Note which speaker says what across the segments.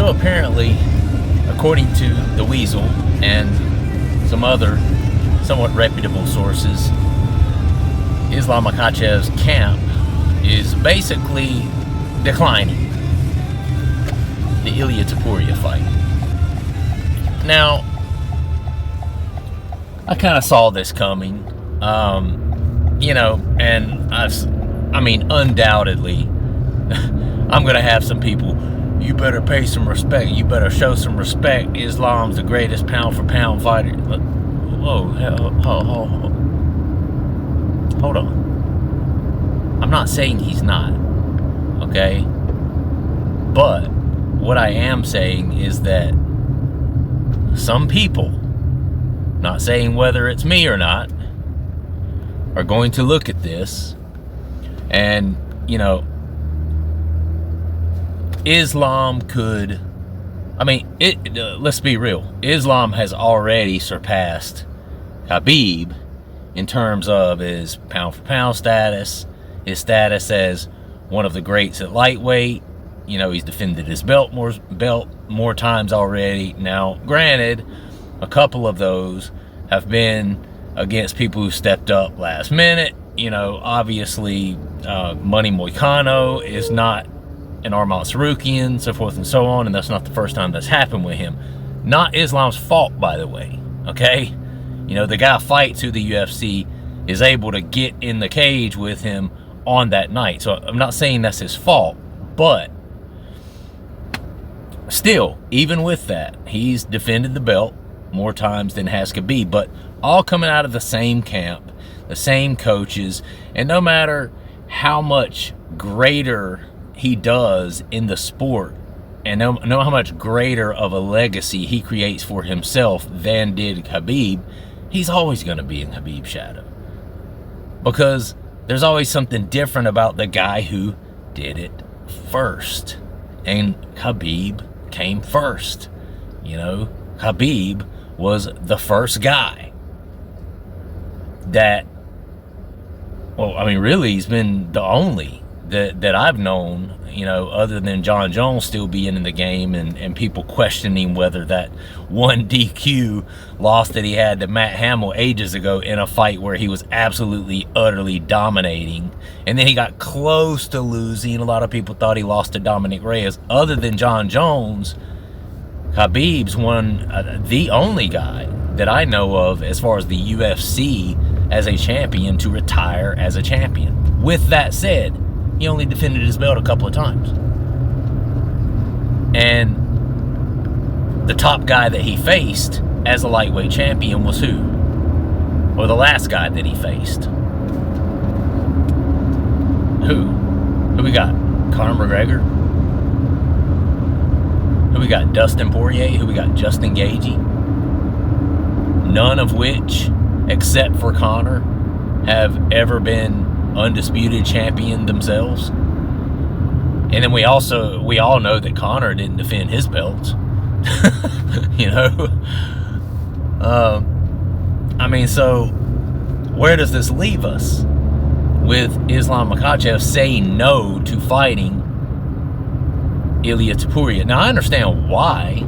Speaker 1: So apparently, according to the Weasel and some other somewhat reputable sources, Islam Makhachev's camp is basically declining the Ilia Topuria fight. Now, I kind of saw this coming, and I mean, undoubtedly, I'm going to have some people, you better pay some respect, you better show some respect, Islam's the greatest pound-for-pound fighter. Whoa, hold on. I'm not saying he's not, okay? But what I am saying is that some people, not saying whether it's me or not, are going to look at this and, Islam could, let's be real. Islam has already surpassed Khabib in terms of his pound-for-pound status, his status as one of the greats at lightweight. He's defended his belt more times already. Now, granted, a couple of those have been against people who stepped up last minute. Obviously, Money Moicano is not an Armand Sarukian, so forth and so on, and that's not the first time that's happened with him. Not Islam's fault, by the way, okay? The guy fights who the UFC is able to get in the cage with him on that night. So I'm not saying that's his fault, but still, even with that, he's defended the belt more times than has Khabib, but all coming out of the same camp, the same coaches, and no matter how much greater he does in the sport, and know how much greater of a legacy he creates for himself than did Khabib, he's always going to be in Khabib's shadow. Because there's always something different about the guy who did it first. And Khabib came first. Khabib was the first guy that, really he's been the only that I've known, other than John Jones still being in the game and people questioning whether that one DQ loss that he had to Matt Hamill ages ago in a fight where he was absolutely, utterly dominating. And then he got close to losing. A lot of people thought he lost to Dominic Reyes. Other than John Jones, Khabib's the only guy that I know of as far as the UFC as a champion to retire as a champion. With that said, he only defended his belt a couple of times. And the top guy that he faced as a lightweight champion was who? Or the last guy that he faced? Who we got? Conor McGregor? Who we got? Dustin Poirier? Who we got? Justin Gaethje? None of which, except for Conor, have ever been undisputed champion themselves. And then we all know that Conor didn't defend his belt. So where does this leave us with Islam Makhachev saying no to fighting Ilia Topuria? Now, I understand why.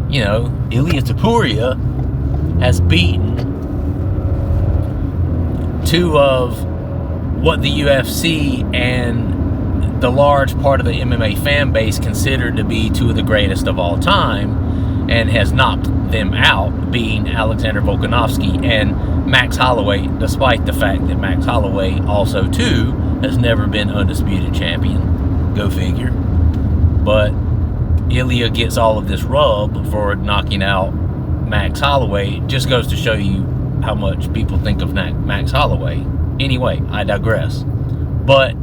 Speaker 1: Ilia Topuria has beaten two of what the UFC and the large part of the MMA fan base considered to be two of the greatest of all time, and has knocked them out, being Alexander Volkanovski and Max Holloway, despite the fact that Max Holloway also, too, has never been undisputed champion. Go figure. But Ilia gets all of this rub for knocking out Max Holloway. Just goes to show you how much people think of Max Holloway. Anyway, I digress. But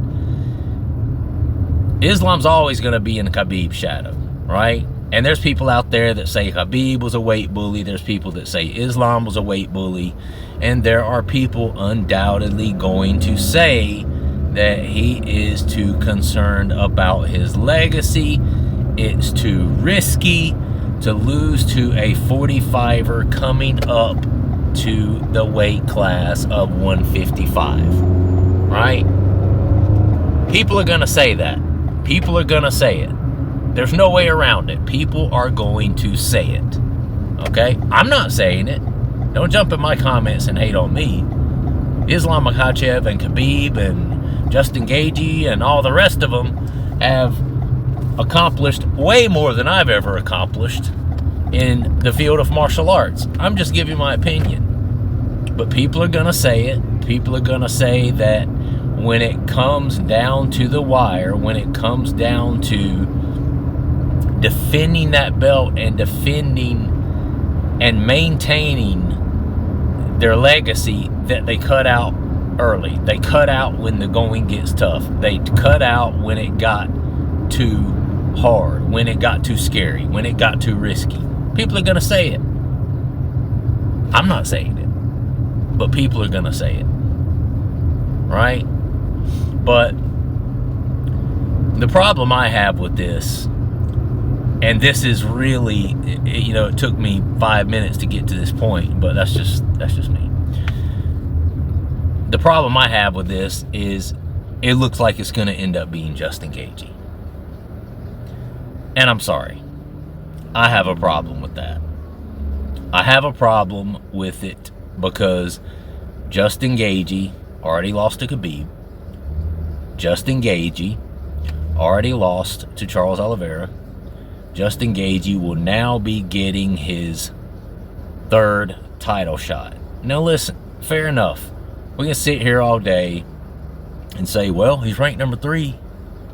Speaker 1: Islam's always going to be in Khabib's shadow, right? And there's people out there that say Khabib was a weight bully. There's people that say Islam was a weight bully. And there are people undoubtedly going to say that he is too concerned about his legacy. It's too risky to lose to a 45er coming up to the weight class of 155, right? People are going to say that. People are going to say it. There's no way around it. People are going to say it. Okay? I'm not saying it. Don't jump in my comments and hate on me. Islam Makhachev and Khabib and Justin Gaethje and all the rest of them have accomplished way more than I've ever accomplished in the field of martial arts. I'm just giving my opinion. But people are going to say it. People are going to say that when it comes down to the wire, when it comes down to defending that belt and defending and maintaining their legacy, that they cut out early. They cut out when the going gets tough. They cut out when it got too hard, when it got too scary, when it got too risky. People are going to say it. I'm not saying it, but people are going to say it. Right? But the problem I have with this, and this is really, you know, it took me 5 minutes to get to this point, but that's just me. The problem I have with this is it looks like it's going to end up being Justin Gaethje. And I'm sorry. I have a problem with that. I have a problem with it because Justin Gaethje already lost to Khabib. Justin Gaethje already lost to Charles Oliveira. Justin Gaethje will now be getting his third title shot. Now listen, fair enough. We can sit here all day and say, well, he's ranked number 3.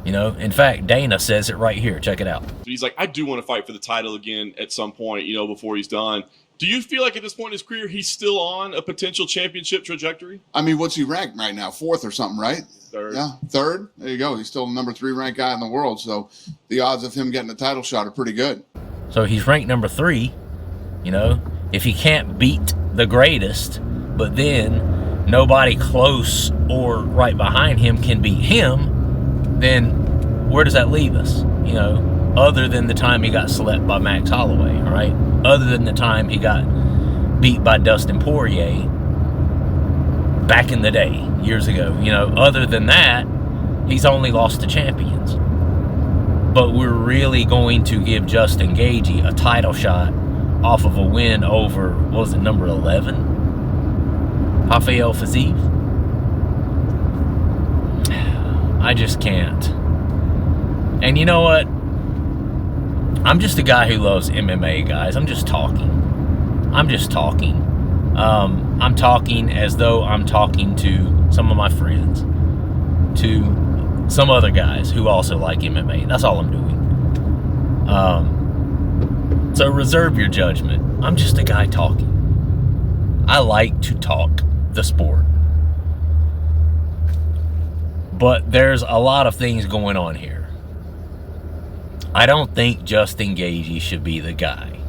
Speaker 1: You know, in fact, Dana says it right here. Check it out.
Speaker 2: He's like, I do want to fight for the title again at some point, you know, before he's done. Do you feel like at this point in his career, he's still on a potential championship trajectory?
Speaker 3: I mean, what's he ranked right now? 4th or something, right?
Speaker 2: 3rd.
Speaker 3: Yeah, 3rd. There you go. He's still the number 3 ranked guy in the world. So the odds of him getting a title shot are pretty good.
Speaker 1: So he's ranked number 3. You know, if he can't beat the greatest, but then nobody close or right behind him can beat him, then where does that leave us? You know, other than the time he got slept by Max Holloway, right? Other than the time he got beat by Dustin Poirier back in the day, years ago. You know, other than that, he's only lost to champions. But we're really going to give Justin Gaethje a title shot off of a win over, what was it, number 11? Rafael Fiziev? I just can't. And you know what? I'm just a guy who loves MMA, guys. I'm just talking. I'm talking as though I'm talking to some of my friends, to some other guys who also like MMA. That's all I'm doing. So reserve your judgment. I'm just a guy talking. I like to talk the sport. But there's a lot of things going on here. I don't think Justin Gaethje should be the guy.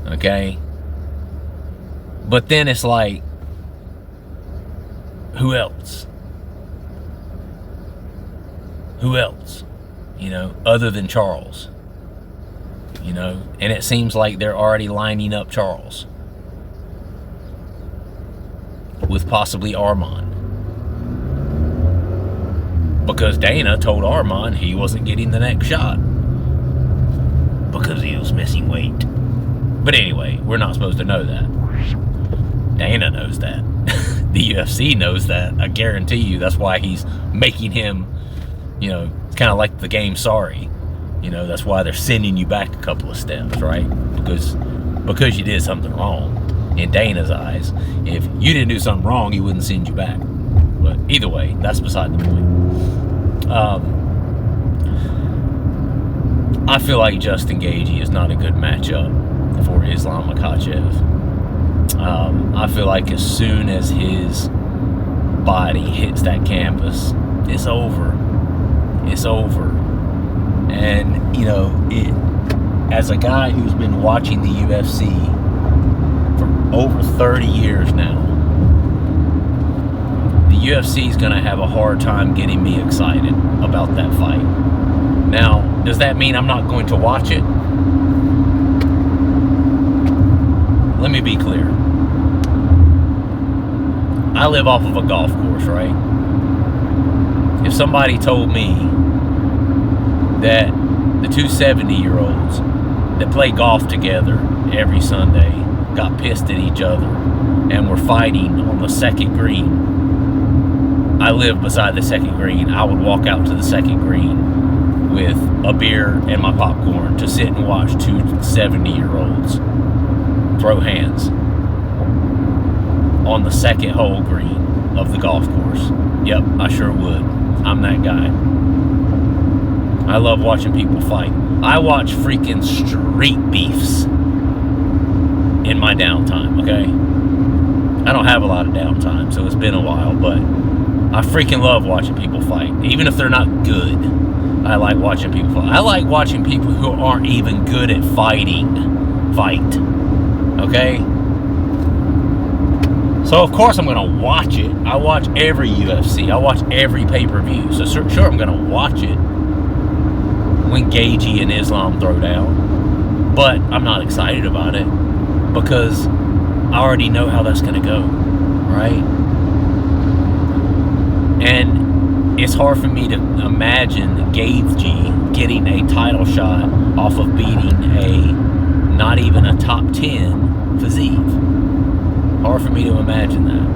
Speaker 1: Okay? But then it's like, who else? Who else? You know, other than Charles. You know, and it seems like they're already lining up Charles with possibly Arman. Because Dana told Arman he wasn't getting the next shot because he was missing weight. But anyway, we're not supposed to know that. Dana knows that. The UFC knows that. I guarantee you that's why he's making him, you know, it's kind of like the game Sorry. You know, that's why they're sending you back a couple of steps, right? Because you did something wrong in Dana's eyes. If you didn't do something wrong, he wouldn't send you back. But either way, that's beside the point. I feel like Justin Gaethje is not a good matchup for Islam Makhachev. I feel like as soon as his body hits that canvas, it's over. It's over. And, you know, as a guy who's been watching the UFC for over 30 years now, the UFC is going to have a hard time getting me excited about that fight. Now, does that mean I'm not going to watch it? Let me be clear. I live off of a golf course, right? If somebody told me that the two 70-year-olds that play golf together every Sunday got pissed at each other and were fighting on the second green. I live beside the second green. I would walk out to the second green with a beer and my popcorn to sit and watch two 70-year-olds throw hands on the second hole green of the golf course. Yep, I sure would. I'm that guy. I love watching people fight. I watch freaking street beefs in my downtime, okay? I don't have a lot of downtime, so it's been a while, but I freaking love watching people fight. Even if they're not good, I like watching people fight. I like watching people who aren't even good at fighting fight, okay? So of course I'm gonna watch it. I watch every UFC. I watch every pay-per-view. So sure, I'm gonna watch it when Gaethje and Islam throw down. But I'm not excited about it because I already know how that's gonna go, right? And it's hard for me to imagine Gaethje getting a title shot off of beating a not even a top 10 physique. Hard for me to imagine that.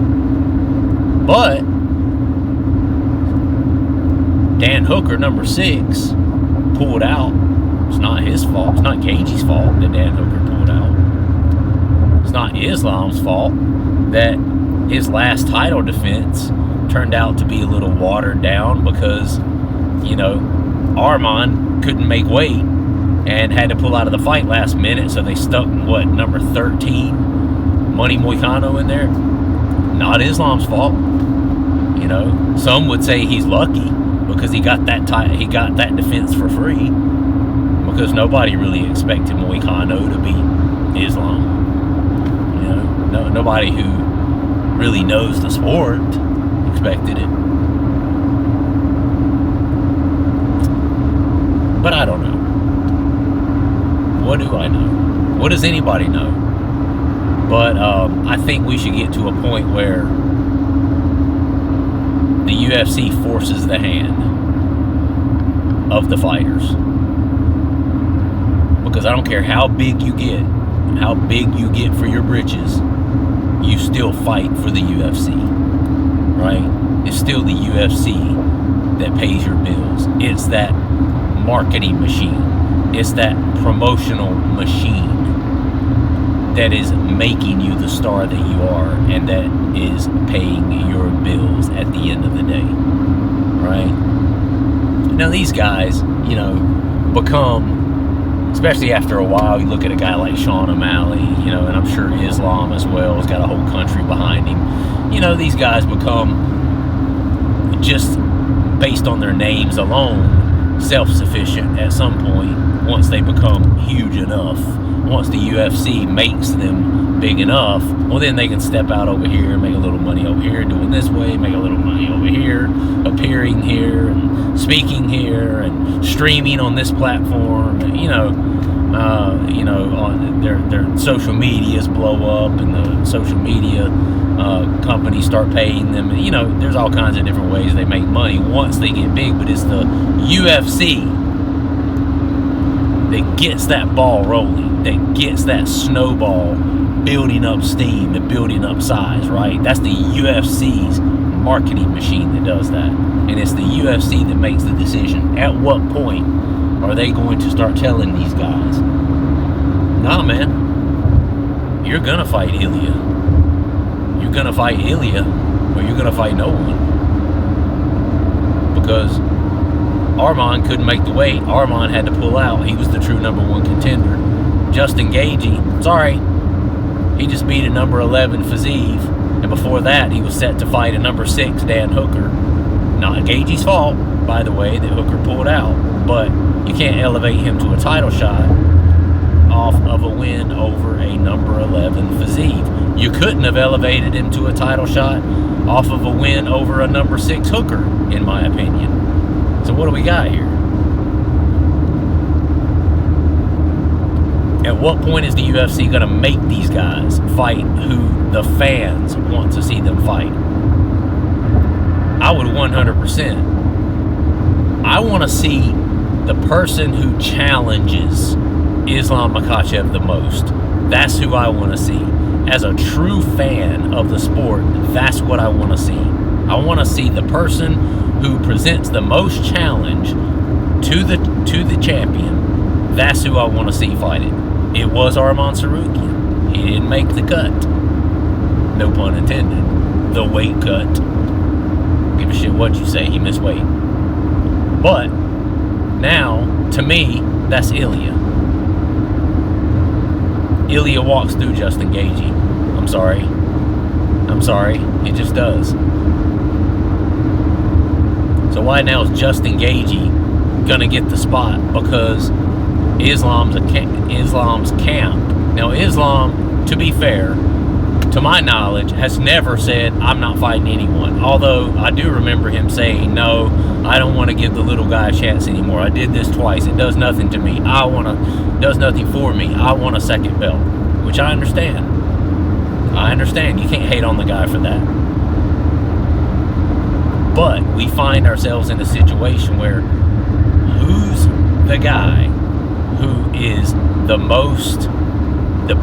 Speaker 1: But Dan Hooker, number 6, pulled out. It's not his fault. It's not Gaethje's fault that Dan Hooker pulled out. It's not Islam's fault that his last title defense turned out to be a little watered down because, you know, Arman couldn't make weight and had to pull out of the fight last minute, so they stuck, number 13? Money Moicano in there. Not Islam's fault. You know, some would say he's lucky because he got that defense for free because nobody really expected Moicano to beat Islam. You know, nobody who really knows the sport expected it. But I don't know. What do I know? What does anybody know? But I think we should get to a point where the UFC forces the hand of the fighters. Because I don't care how big you get for your britches, you still fight for the UFC, right? It's still the UFC that pays your bills. It's that marketing machine. It's that promotional machine that is making you the star that you are and that is paying your bills at the end of the day, right? Now these guys, you know, become, especially after a while, you look at a guy like Sean O'Malley, you know, and I'm sure Islam as well has got a whole country behind him. You know, these guys become, just based on their names alone, self-sufficient at some point once they become huge enough. Once the UFC makes them big enough, well, then they can step out over here, make a little money over here, doing this way, make a little money over here, appearing here, and speaking here, and streaming on this platform. On their social medias blow up, and the social media companies start paying them. You know, there's all kinds of different ways they make money once they get big, but it's the UFC that gets that ball rolling, that gets that snowball building up steam and building up size, right? That's the UFC's marketing machine that does that. And it's the UFC that makes the decision. At what point are they going to start telling these guys, nah, man, you're going to fight Ilia. You're going to fight Ilia, or you're going to fight no one. Because Arman couldn't make the weight. Arman had to pull out. He was the true number 1 contender. Justin Gaethje, sorry, he just beat a number 11 Fiziev, and before that he was set to fight a number 6 Dan Hooker. Not Gaethje's fault, by the way, that Hooker pulled out, but you can't elevate him to a title shot off of a win over a number 11 Fiziev. You couldn't have elevated him to a title shot off of a win over a number 6 Hooker, in my opinion. So what do we got here? At what point is the UFC going to make these guys fight who the fans want to see them fight? I would 100%. I want to see the person who challenges Islam Makhachev the most. That's who I want to see. As a true fan of the sport, that's what I want to see. I want to see the person who presents the most challenge to the champion. That's who I want to see fight it. It was Arman Tsarukyan. He didn't make the cut. No pun intended. The weight cut. Give a shit what you say, he missed weight. But now, to me, that's Ilia. Ilia walks through Justin Gaethje. I'm sorry. It just does. So why now is Justin Gaethje gonna get the spot? Because Islam's camp. Now Islam, to be fair, to my knowledge, has never said, I'm not fighting anyone. Although I do remember him saying, no, I don't want to give the little guy a chance anymore. I did this twice. It does nothing to me. Does nothing for me. I want a second belt. Which I understand. You can't hate on the guy for that. But we find ourselves in a situation where who's the guy who is the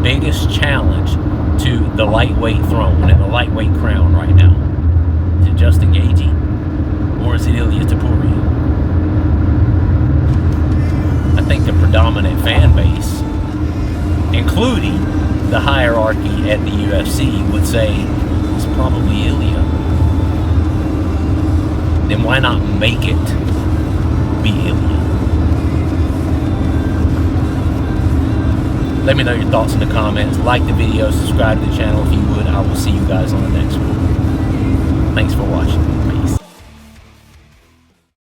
Speaker 1: biggest challenge to the lightweight throne and the lightweight crown right now? Is it Justin Gaethje? Or is it Ilia Topuria? I think the predominant fan base, including the hierarchy at the UFC, would say it's probably Ilia. Then why not make it be Ilia? Let me know your thoughts in the comments. Like the video, subscribe to the channel if you would. I will see you guys on the next one. Thanks for watching.